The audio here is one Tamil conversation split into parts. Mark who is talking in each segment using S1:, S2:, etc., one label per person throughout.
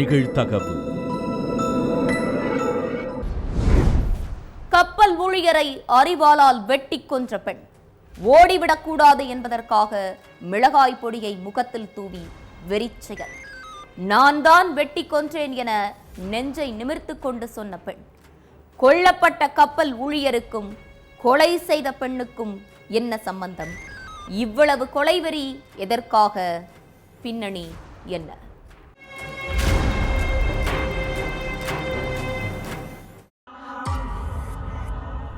S1: நிகழ்தகவு.
S2: கப்பல் ஊழியரை அரிவாளால் வெட்டி கொன்ற பெண். ஓடிவிடக்கூடாது என்பதற்காக மிளகாய் பொடியை முகத்தில் தூவி வெறிச்செயல். நான் தான் வெட்டி கொன்றேன் என நெஞ்சை நிமிர்த்து கொண்டு சொன்ன பெண். கொல்லப்பட்ட கப்பல் ஊழியருக்கும் கொலை செய்த பெண்ணுக்கும் என்ன சம்பந்தம்? இவ்வளவு கொலைவெறி எதற்காக? பின்னணி என்ன?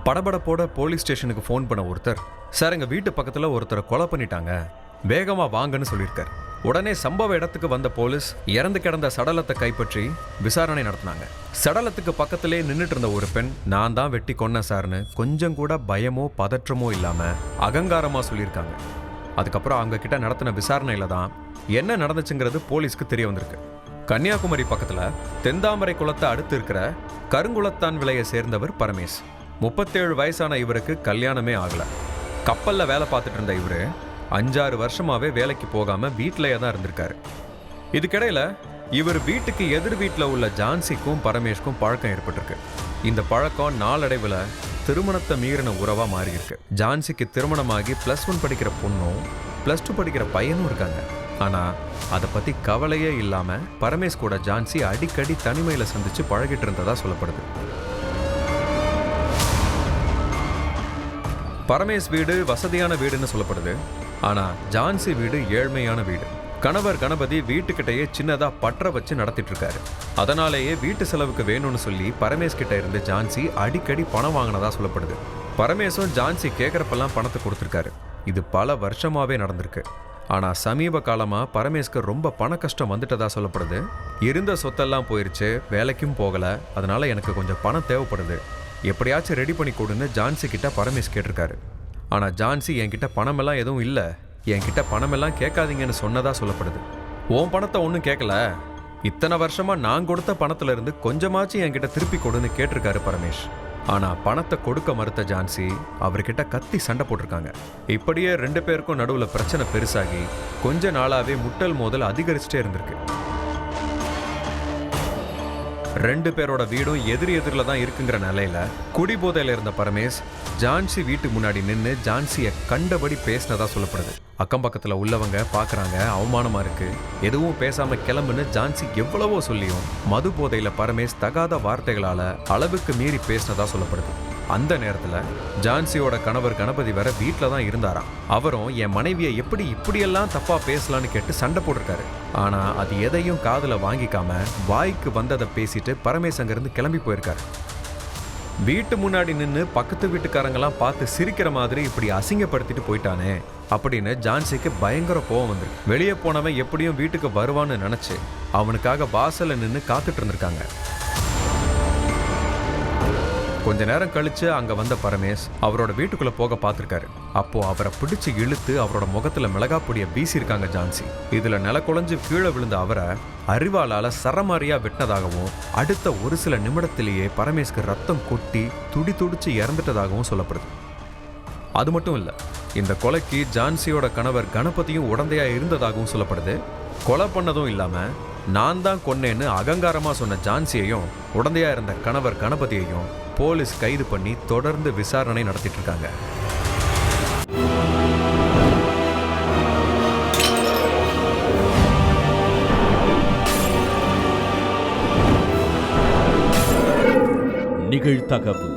S3: படபடப்போட போலீஸ் ஸ்டேஷனுக்கு ஃபோன் பண்ண ஒருத்தர், சார் எங்க வீட்டு பக்கத்துல ஒருத்தரை கொலை பண்ணிட்டாங்க, வேகமா வாங்கன்னு சொல்லியிருக்காரு. உடனே சம்பவ இடத்துக்கு வந்த போலீஸ் இறந்து கிடந்த சடலத்தை கைப்பற்றி விசாரணை நடத்தினாங்க. சடலத்துக்கு பக்கத்திலே நின்றுட்டு இருந்த ஒரு பெண், நான் தான் வெட்டி கொன்ன சார்னு கொஞ்சம் கூட பயமோ பதற்றமோ இல்லாம அகங்காரமா சொல்லியிருக்காங்க. அதுக்கப்புறம் அவங்க கிட்ட நடத்தின விசாரணையில தான் என்ன நடந்துச்சுங்கிறது போலீஸ்க்கு தெரிய வந்திருக்கு. கன்னியாகுமரி பக்கத்துல தென்தாமரை குளத்தை அடுத்து இருக்கிற கருங்குளத்தான் விலையை சேர்ந்தவர் பரமேஷ். 37 வயசான இவருக்கு கல்யாணமே ஆகல. கப்பல்ல வேலை பார்த்துட்டு இருந்த இவரு 5-6 வருஷமாவே வேலைக்கு போகாம வீட்டிலேயே தான் இருந்திருக்காரு. இதுக்கிடையில இவர் வீட்டுக்கு எதிர் வீட்டில் உள்ள ஜான்சிக்கும் பரமேஷ்க்கும் பழக்கம் ஏற்பட்டிருக்கு. இந்த பழக்கம் நாளடைவில் திருமணத்தை மீறின உறவா மாறி இருக்கு. ஜான்சிக்கு திருமணமாகி +1 படிக்கிற பொண்ணும் +2 படிக்கிற பையனும் இருக்காங்க. ஆனா அதை பத்தி கவலையே இல்லாம பரமேஷ் கூட ஜான்சி அடிக்கடி தனிமையில சந்திச்சு பழகிட்டு இருந்ததா சொல்லப்படுது. பரமேஷ் வீடு வசதியான வீடுன்னு சொல்லப்படுது. ஆனா ஜான்சி வீடு ஏழ்மையான வீடு. கணவர் கணபதி வீட்டுக்கிட்டேயே சின்னதா பற்ற வச்சு நடத்திட்டு இருக்காரு. அதனாலேயே வீட்டு செலவுக்கு வேணும்னு சொல்லி பரமேஷ் கிட்ட இருந்து ஜான்சி அடிக்கடி பணம் வாங்கினதா சொல்லப்படுது. பரமேஷும் ஜான்சி கேட்கறப்பெல்லாம் பணத்தை கொடுத்துருக்காரு. இது பல வருஷமாவே நடந்திருக்கு. ஆனா சமீப காலமா பரமேஷ்க்கு ரொம்ப பண கஷ்டம் வந்துட்டதா சொல்லப்படுது. இருந்த சொத்தெல்லாம் போயிருச்சு, வேலைக்கும் போகல, அதனால எனக்கு கொஞ்சம் பணம் தேவைப்படுது, எப்படியாச்சும் ரெடி பண்ணி கொடுன்னு ஜான்சி கிட்ட பரமேஷ் கேட்டிருக்காரு. ஆனா ஜான்சி என்கிட்ட பணமெல்லாம் எதுவும் இல்லை, என்கிட்ட பணமெல்லாம் கேட்காதீங்கன்னு சொன்னதா சொல்லப்படுது. உன் பணத்தை ஒன்றும் கேட்கல, இத்தனை வருஷமா நான் கொடுத்த பணத்துல இருந்து கொஞ்சமாச்சும் என்கிட்ட திருப்பி கொடுன்னு கேட்டிருக்காரு பரமேஷ். ஆனா பணத்தை கொடுக்க மறுத்த ஜான்சி அவர்கிட்ட கத்தி சண்டை போட்டிருக்காங்க. இப்படியே 2 பேருக்கும் நடுவுல பிரச்சனை பெருசாகி கொஞ்ச நாளாவே முட்டல் மோதல் அதிகரிச்சுட்டே இருந்திருக்கு. 2 பேரோட வீடும் எதிரில தான் இருக்குங்கிற நிலையில குடிபோதையில இருந்த பரமேஷ் ஜான்சி வீட்டு முன்னாடி நின்று ஜான்சியை கண்டபடி பேசினதா சொல்லப்படுது. அக்கம் பக்கத்துல உள்ளவங்க பாக்குறாங்க, அவமானமா இருக்கு, எதுவும் பேசாம கிளம்புன்னு ஜான்சி எவ்வளவோ சொல்லியும் மது போதையில பரமேஷ் தகாத வார்த்தைகளால அளவுக்கு மீறி பேசினதா சொல்லப்படுது. அந்த நேரத்துல ஜான்சியோட கணவர் கணபதி வேற வீட்டில தான் இருந்தாராம். அவரும் என் மனைவியை எப்படி இப்படியெல்லாம் தப்பா பேசலான்னு கேட்டு சண்டை போட்டிருக்காரு. ஆனா அது எதையும் காதுல வாங்கிக்காம வாய்க்கு வந்ததை பேசிட்டு பரமேஷ் அங்கிருந்து கிளம்பி போயிருக்காரு. வீட்டு முன்னாடி நின்று பக்கத்து வீட்டுக்காரங்கெல்லாம் பார்த்து சிரிக்கிற மாதிரி இப்படி அசிங்கப்படுத்திட்டு போயிட்டானே அப்படின்னு ஜான்சிக்கு பயங்கர கோவம் வந்துருக்கு. வெளியே போனவன் எப்படியும் வீட்டுக்கு வருவான்னு நினைச்சு அவனுக்காக வாசல்ல நின்று காத்துட்டு இருந்திருக்காங்க. கொஞ்ச நேரம் கழிச்சு அங்க வந்த பரமேஷ் அவரோட வீட்டுக்குள்ள போக பார்த்திருக்காரு. அப்போ அவரை பிடிச்சு இழுத்து அவரோட முகத்துல மிளகாப்பொடியை வீசியிருக்காங்க ஜான்சி. இதுல நிலக்குழஞ்சு கீழே விழுந்த அவரை அரிவாளால சரமாரியா வெட்டினதாகவும் அடுத்த ஒரு சில நிமிடத்திலேயே பரமேஷ்க்கு ரத்தம் கொட்டி துடிச்சு இறந்துட்டதாகவும் சொல்லப்படுது. அது மட்டும் இல்ல, இந்த கொலைக்கு ஜான்சியோட கணவர் கணபதியும் உடந்தையா இருந்ததாகவும் சொல்லப்படுது. கொலை பண்ணதும் இல்லாம நான் தான் கொன்னேன்னு அகங்காரமா சொன்ன ஜான்சியையும் உடந்தையா இருந்த கணவர் கணபதியையும் போலீஸ் கைது பண்ணி தொடர்ந்து விசாரணை நடத்திட்டு இருக்காங்க.
S1: நிகழ்தகவு.